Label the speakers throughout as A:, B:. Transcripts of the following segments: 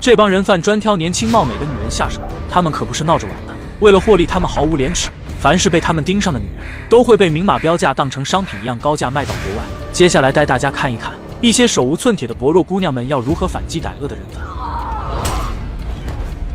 A: 这帮人贩专挑年轻貌美的女人下手，他们可不是闹着玩的。为了获利，他们毫无廉耻。凡是被他们盯上的女人，都会被明码标价当成商品一样高价卖到国外。接下来带大家看一看，一些手无寸铁的薄弱姑娘们要如何反击歹恶的人贩。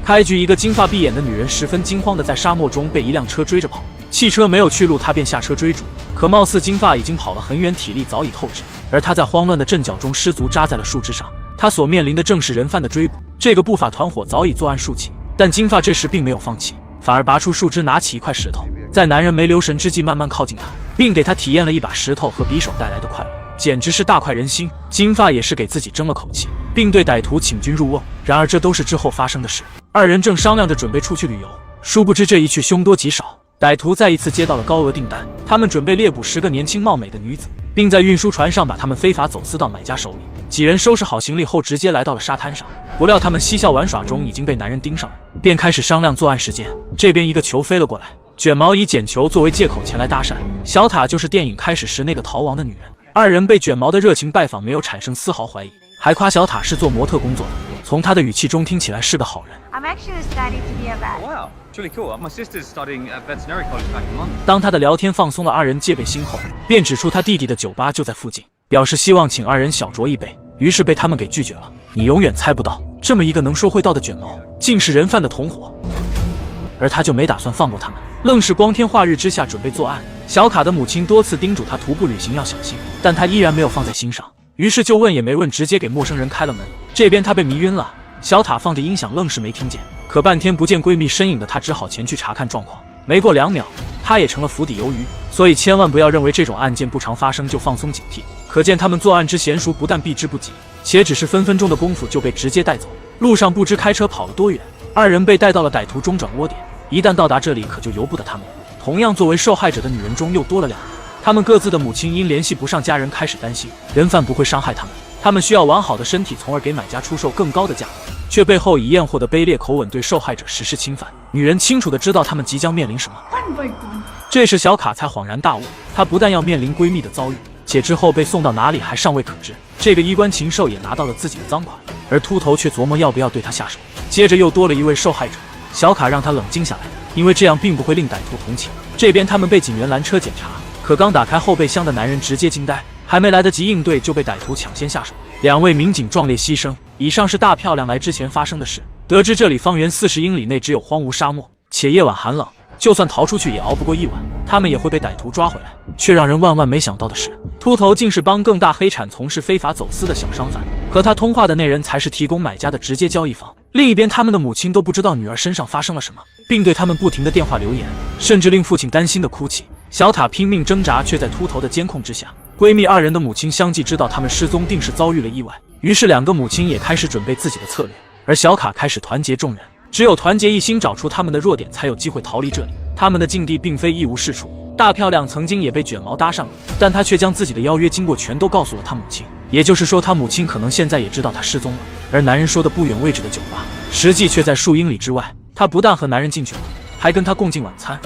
A: 开局，一个金发碧眼的女人十分惊慌地在沙漠中被一辆车追着跑，汽车没有去路，她便下车追逐。可貌似金发已经跑了很远，体力早已透支，而她在慌乱的阵脚中失足扎在了树枝上。她所面临的正是人贩的追捕。这个不法团伙早已作案数起，但金发这时并没有放弃，反而拔出树枝，拿起一块石头，在男人没留神之际慢慢靠近他，并给他体验了一把石头和匕首带来的快乐，简直是大快人心。金发也是给自己争了口气，并对歹徒请君入瓮。然而这都是之后发生的事。二人正商量着准备出去旅游，殊不知这一去凶多吉少。歹徒再一次接到了高额订单，他们准备猎捕10个年轻貌美的女子，并在运输船上把她们非法走私到买家手里。几人收拾好行李后，直接来到了沙滩上。不料他们嬉笑玩耍中已经被男人盯上了，便开始商量作案时间。这边一个球飞了过来，卷毛以捡球作为借口前来搭讪。小塔就是电影开始时那个逃亡的女人。二人被卷毛的热情拜访没有产生丝毫怀疑，还夸小塔是做模特工作的，从他的语气中听起来是个好人。当他的聊天放松了二人戒备心后，便指出他弟弟的酒吧就在附近，表示希望请二人小酌一杯，于是被他们给拒绝了。你永远猜不到，这么一个能说会道的卷毛，竟是人贩的同伙，而他就没打算放过他们，愣是光天化日之下准备作案。小卡的母亲多次叮嘱他徒步旅行要小心，但他依然没有放在心上，于是就问也没问，直接给陌生人开了门。这边他被迷晕了，小塔放着音响愣是没听见，可半天不见闺蜜身影的他只好前去查看状况。没过2秒，他也成了釜底鱿鱼。所以千万不要认为这种案件不常发生就放松警惕，可见他们作案之娴熟，不但避之不及，且只是分分钟的功夫就被直接带走。路上不知开车跑了多远，二人被带到了歹徒中转窝点。一旦到达这里，可就由不得他们。同样作为受害者的女人中又多了2人，他们各自的母亲因联系不上家人开始担心人贩不会伤害他们，他们需要完好的身体，从而给买家出售更高的价格，却背后以验货的卑劣口吻对受害者实施侵犯。女人清楚地知道他们即将面临什么。这时小卡才恍然大悟，她不但要面临闺蜜的遭遇，且之后被送到哪里还尚未可知。这个衣冠禽兽也拿到了自己的赃款，而秃头却琢磨要不要对他下手。接着又多了一位受害者，小卡让他冷静下来，因为这样并不会令歹徒同情。这边他们被警员拦车检查，可刚打开后备箱的男人直接惊呆，还没来得及应对就被歹徒抢先下手。2位民警壮烈牺牲。以上是大漂亮来之前发生的事。得知这里方圆40英里内只有荒芜沙漠，且夜晚寒冷，就算逃出去也熬不过一晚，他们也会被歹徒抓回来。却让人万万没想到的是，秃头竟是帮更大黑产从事非法走私的小商贩，和他通话的那人才是提供买家的直接交易方。另一边，他们的母亲都不知道女儿身上发生了什么，并对他们不停的电话留言，甚至令父亲担心的哭泣。小塔拼命挣扎，却在秃头的监控之下。闺蜜2人的母亲相继知道他们失踪定是遭遇了意外，于是2个母亲也开始准备自己的策略，而小卡开始团结众人，只有团结一心，找出他们的弱点，才有机会逃离这里。他们的境地并非一无是处，大漂亮曾经也被卷毛搭上了，但她却将自己的邀约经过全都告诉了她母亲，也就是说她母亲可能现在也知道她失踪了。而男人说的不远位置的酒吧，实际却在数英里之外。她不但和男人进去了，还跟他共进晚餐。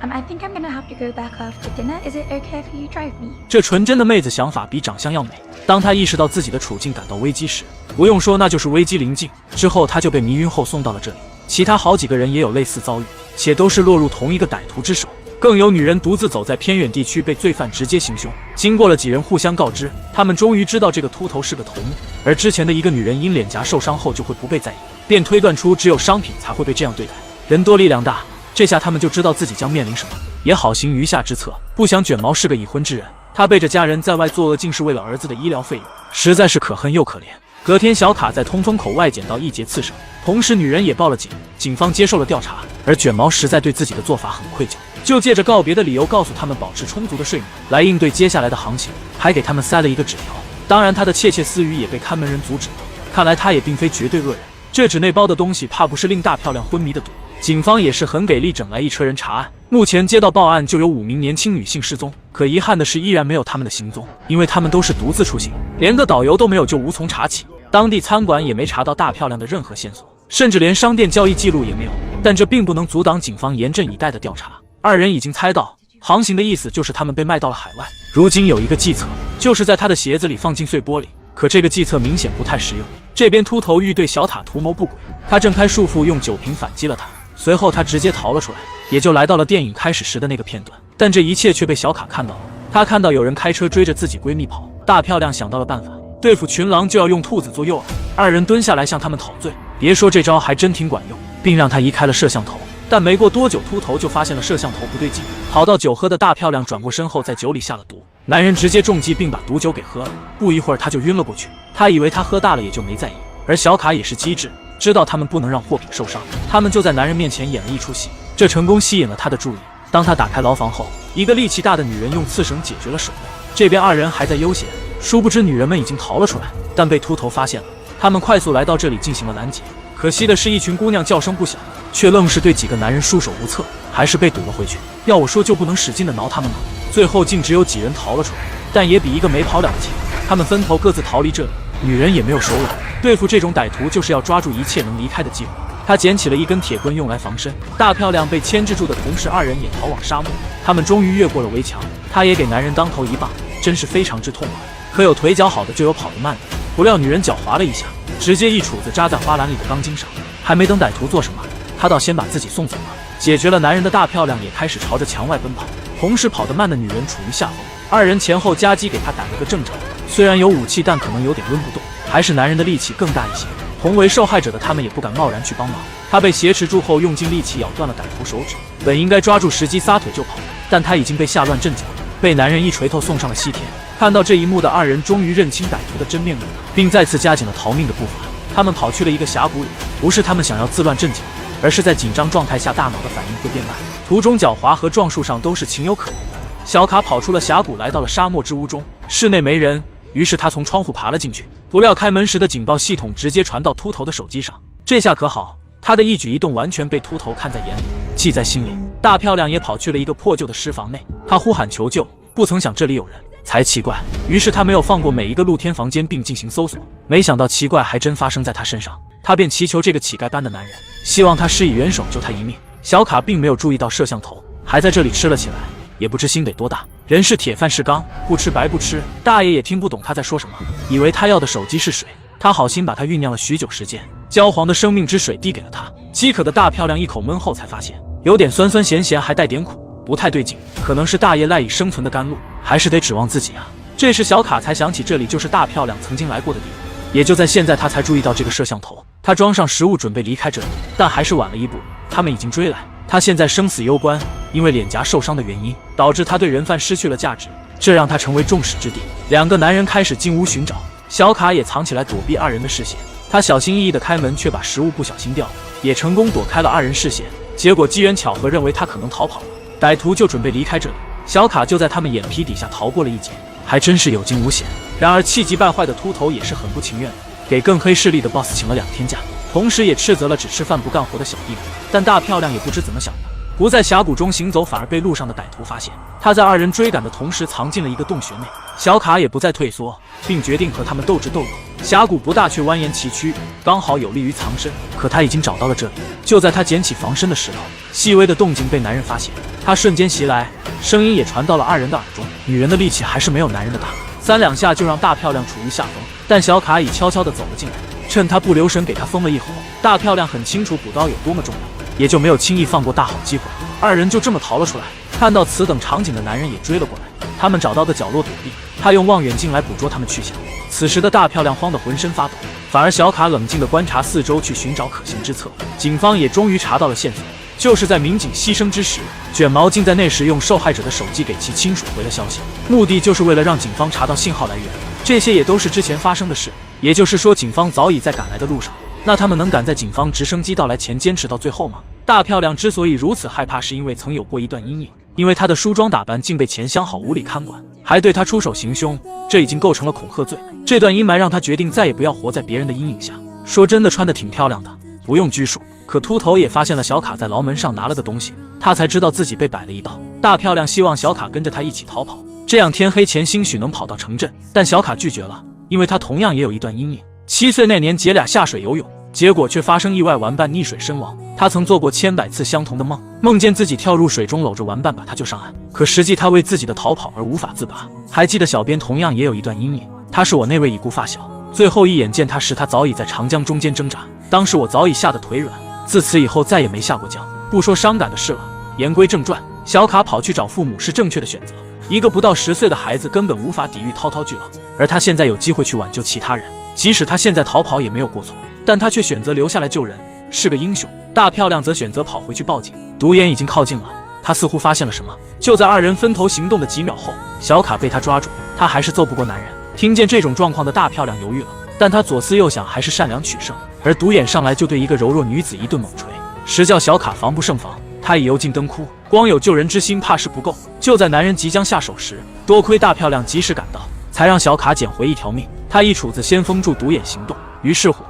B: I think I'm gonna have to go back after dinner. Is it okay if you drive me?
A: 这纯真的妹子想法比长相要美。当她意识到自己的处境感到危机时，不用说那就是危机临近。之后她就被迷晕后送到了这里。其他好几个人也有类似遭遇，且都是落入同一个歹徒之手。更有女人独自走在偏远地区被罪犯直接行凶。经过了几人互相告知，他们终于知道这个秃头是个头目，而之前的一个女人因脸颊受伤后就会不被在意，便推断出只有商品才会被这样对待。人多力量大，这下他们就知道自己将面临什么，也好行余下之策。不想卷毛是个已婚之人，他背着家人在外作恶，竟是为了儿子的医疗费用，实在是可恨又可怜。隔天，小卡在通风口外捡到一节刺伤，同时女人也报了警，警方接受了调查。而卷毛实在对自己的做法很愧疚，就借着告别的理由告诉他们保持充足的睡眠，来应对接下来的航行，还给他们塞了一个纸条。当然，他的窃窃私语也被看门人阻止了。看来他也并非绝对恶人，这纸内包的东西怕不是令大漂亮昏迷的毒。警方也是很给力，整来一车人查案。目前接到报案就有5名年轻女性失踪，可遗憾的是依然没有他们的行踪，因为他们都是独自出行，连个导游都没有，就无从查起。当地餐馆也没查到大漂亮的任何线索，甚至连商店交易记录也没有。但这并不能阻挡警方严阵以待的调查。2人已经猜到航行的意思就是他们被卖到了海外。如今有一个计策，就是在他的鞋子里放进碎玻璃，可这个计策明显不太实用。这边秃头欲对小塔图谋不轨，他挣开束缚，用酒瓶反击了他，随后他直接逃了出来，也就来到了电影开始时的那个片段。但这一切却被小卡看到了，他看到有人开车追着自己闺蜜跑，大漂亮想到了办法，对付群狼就要用兔子做诱饵。二人蹲下来向他们讨罪，别说这招还真挺管用，并让他移开了摄像头。但没过多久，秃头就发现了摄像头不对劲，跑到酒喝的大漂亮转过身后，在酒里下了毒，男人直接中计并把毒酒给喝了，不一会儿他就晕了过去。他以为他喝大了，也就没在意。而小卡也是机智，知道他们不能让货品受伤，他们就在男人面前演了一出戏，这成功吸引了他的注意。当他打开牢房后，一个力气大的女人用刺绳解决了手段，这边二人还在悠闲，殊不知女人们已经逃了出来，但被秃头发现了。他们快速来到这里进行了拦截，可惜的是，一群姑娘叫声不小，却愣是对几个男人束手无策，还是被堵了回去。要我说，就不能使劲的挠他们吗？最后竟只有几人逃了出来，但也比一个没跑了不起。他们分头各自逃离这里，女人也没有手软。对付这种歹徒，就是要抓住一切能离开的机会。他捡起了一根铁棍用来防身。大漂亮被牵制住的同时，二人也逃往沙漠。他们终于越过了围墙，他也给男人当头一棒，真是非常之痛快。可有腿脚好的，就有跑得慢的。不料女人脚滑了一下，直接一杵子扎在花篮里的钢筋上。还没等歹徒做什么，他倒先把自己送走了。解决了男人的大漂亮也开始朝着墙外奔跑，同时跑得慢的女人处于下风。二人前后夹击给他打了个正着。虽然有武器，但可能有点抡不动，还是男人的力气更大一些。同为受害者的他们也不敢贸然去帮忙。他被挟持住后，用尽力气咬断了歹徒手指，本应该抓住时机撒腿就跑，但他已经被吓乱阵脚，被男人一锤头送上了西天。看到这一幕的二人终于认清歹徒的真面目，并再次加紧了逃命的步伐。他们跑去了一个峡谷里，不是他们想要自乱阵脚，而是在紧张状态下大脑的反应会变慢，途中狡猾和撞树上都是情有可原的。小卡跑出了峡谷，来到了沙漠之屋中，室内没人，于是他从窗户爬了进去。不料开门时的警报系统直接传到秃头的手机上，这下可好，他的一举一动完全被秃头看在眼里，记在心里。大漂亮也跑去了一个破旧的尸房内，他呼喊求救，不曾想这里有人，才奇怪。于是他没有放过每一个露天房间，并进行搜索。没想到奇怪还真发生在他身上，他便祈求这个乞丐般的男人，希望他施以援手救他一命。小卡并没有注意到摄像头还在这里吃了起来，也不知心得多大。人是铁饭是钢，不吃白不吃。大爷也听不懂他在说什么，以为他要的手机是水。他好心把他酝酿了许久时间焦黄的生命之水递给了他。饥渴的大漂亮一口闷后才发现有点酸酸咸咸，还带点苦，不太对劲，可能是大爷赖以生存的甘露，还是得指望自己啊。这时小卡才想起这里就是大漂亮曾经来过的地方，也就在现在他才注意到这个摄像头。他装上食物准备离开这里，但还是晚了一步，他们已经追来。他现在生死攸关，因为脸颊受伤的原因，导致他对人贩失去了价值，这让他成为众矢之的。两个男人开始进屋寻找，小卡也藏起来躲避二人的视线。他小心翼翼地开门，却把食物不小心掉了，也成功躲开了二人视线。结果机缘巧合，认为他可能逃跑了，歹徒就准备离开这里。小卡就在他们眼皮底下逃过了一劫，还真是有惊无险。然而气急败坏的秃头也是很不情愿的，给更黑势力的 boss 请了2天假，同时也斥责了只吃饭不干活的小弟们。但大漂亮也不知怎么想的，不在峡谷中行走，反而被路上的歹徒发现。他在二人追赶的同时藏进了一个洞穴内。小卡也不再退缩，并决定和他们斗智斗勇。峡谷不大，却蜿蜒崎岖，刚好有利于藏身。可他已经找到了这里。就在他捡起防身的石头，细微的动静被男人发现，他瞬间袭来，声音也传到了二人的耳中。女人的力气还是没有男人的大，3两下就让大漂亮处于下风。但小卡已悄悄地走了进来，趁他不留神给他封了一口。大漂亮很清楚补刀有多么重要，也就没有轻易放过大好机会。二人就这么逃了出来。看到此等场景的男人也追了过来，他们找到个角落躲避，他用望远镜来捕捉他们去向。此时的大漂亮慌得浑身发抖，反而小卡冷静地观察四周，去寻找可行之策。警方也终于查到了线索，就是在民警牺牲之时，卷毛竟在那时用受害者的手机给其亲属回了消息，目的就是为了让警方查到信号来源。这些也都是之前发生的事，也就是说警方早已在赶来的路上。那他们能赶在警方直升机到来前坚持到最后吗？大漂亮之所以如此害怕，是因为曾有过一段阴影，因为她的梳妆打扮竟被钱相好无理看管，还对她出手行凶，这已经构成了恐吓罪。这段阴霾让她决定再也不要活在别人的阴影下。说真的，穿得挺漂亮的，不用拘束。可秃头也发现了小卡在牢门上拿了个东西，他才知道自己被摆了一道。大漂亮希望小卡跟着他一起逃跑，这样天黑前兴许能跑到城镇，但小卡拒绝了，因为他同样也有一段阴影。7岁那年姐俩下水游泳，结果却发生意外，玩伴溺水身亡。他曾做过千百次相同的梦，梦见自己跳入水中搂着玩伴把他救上岸，可实际他为自己的逃跑而无法自拔。还记得小编同样也有一段阴影，他是我那位已故发小，最后一眼见他时，他早已在长江中间挣扎，当时我早已吓得腿软，自此以后再也没下过江。不说伤感的事了，言归正传，小卡跑去找父母是正确的选择。一个不到10岁的孩子根本无法抵御滔滔巨浪，而他现在有机会去挽救其他人，即使他现在逃跑也没有过错，但他却选择留下来救人，是个英雄。大漂亮则选择跑回去报警。独眼已经靠近了，他似乎发现了什么。就在二人分头行动的几秒后，小卡被他抓住，他还是揍不过男人。听见这种状况的大漂亮犹豫了，但他左思右想，还是善良取胜。而独眼上来就对一个柔弱女子一顿猛锤，实叫小卡防不胜防。他已油尽灯枯，光有救人之心怕是不够。就在男人即将下手时，多亏大漂亮及时赶到，才让小卡捡回一条命。他一杵子先封住独眼行动，于是乎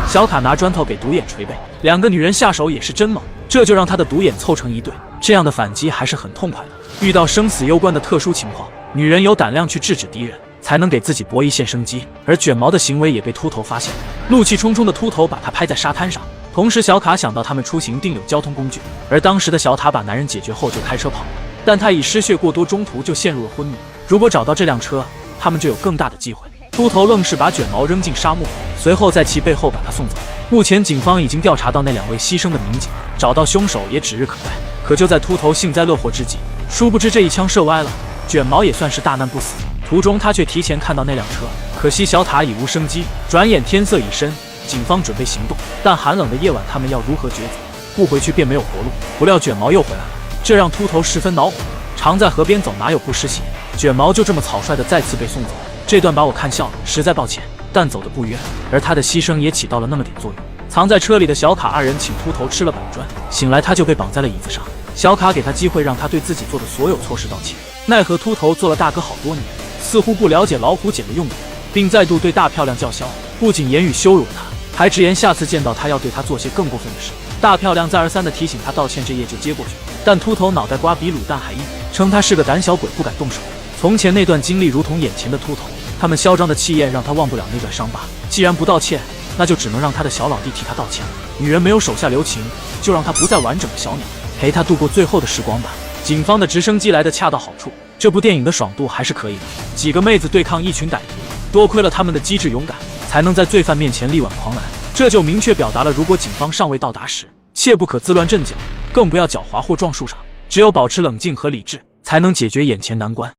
A: 小卡拿砖头给独眼捶背，两个女人下手也是真猛，这就让他的独眼凑成一对。这样的反击还是很痛快的。遇到生死攸关的特殊情况，女人有胆量去制止敌人，才能给自己搏一线生机。而卷毛的行为也被秃头发现了，怒气冲冲的秃头把他拍在沙滩上。同时小卡想到他们出行定有交通工具，而当时的小塔把男人解决后就开车跑了，但他已失血过多，中途就陷入了昏迷。如果找到这辆车，他们就有更大的机会。秃头愣是把卷毛扔进沙漠，随后在其背后把他送走。目前警方已经调查到那2位牺牲的民警，找到凶手也指日可待。可就在秃头幸灾乐祸之际，殊不知这一枪射歪了，卷毛也算是大难不死。途中他却提前看到那辆车，可惜小塔已无生机。转眼天色已深，警方准备行动，但寒冷的夜晚他们要如何抉择？不回去便没有活路。不料卷毛又回来了，这让秃头十分恼火。常在河边走，哪有不湿鞋？卷毛就这么草率的再次被送走，这段把我看笑了，实在抱歉，但走得不冤。而他的牺牲也起到了那么点作用。藏在车里的小卡二人请秃头吃了板砖，醒来他就被绑在了椅子上。小卡给他机会让他对自己做的所有错事道歉，奈何秃头做了大哥好多年，似乎不了解老虎钳的用意，并再度对大漂亮叫嚣，不仅言语羞辱了他，还直言下次见到他要对他做些更过分的事。大漂亮再而三地提醒他道歉，这夜就接过去了，但秃头脑袋瓜比卤蛋还硬，称他是个胆小鬼，不敢动手。从前那段经历如同眼前的秃头，他们嚣张的气焰让他忘不了那段伤疤。既然不道歉，那就只能让他的小老弟替他道歉了。女人没有手下留情，就让他不再完整的小鸟，陪他度过最后的时光吧。警方的直升机来得恰到好处，这部电影的爽度还是可以的。几个妹子对抗一群歹徒，多亏了他们的机智勇敢，才能在罪犯面前力挽狂澜。这就明确表达了，如果警方尚未到达时，切不可自乱阵脚，更不要狡猾或撞树上。只有保持冷静和理智，才能解决眼前难关。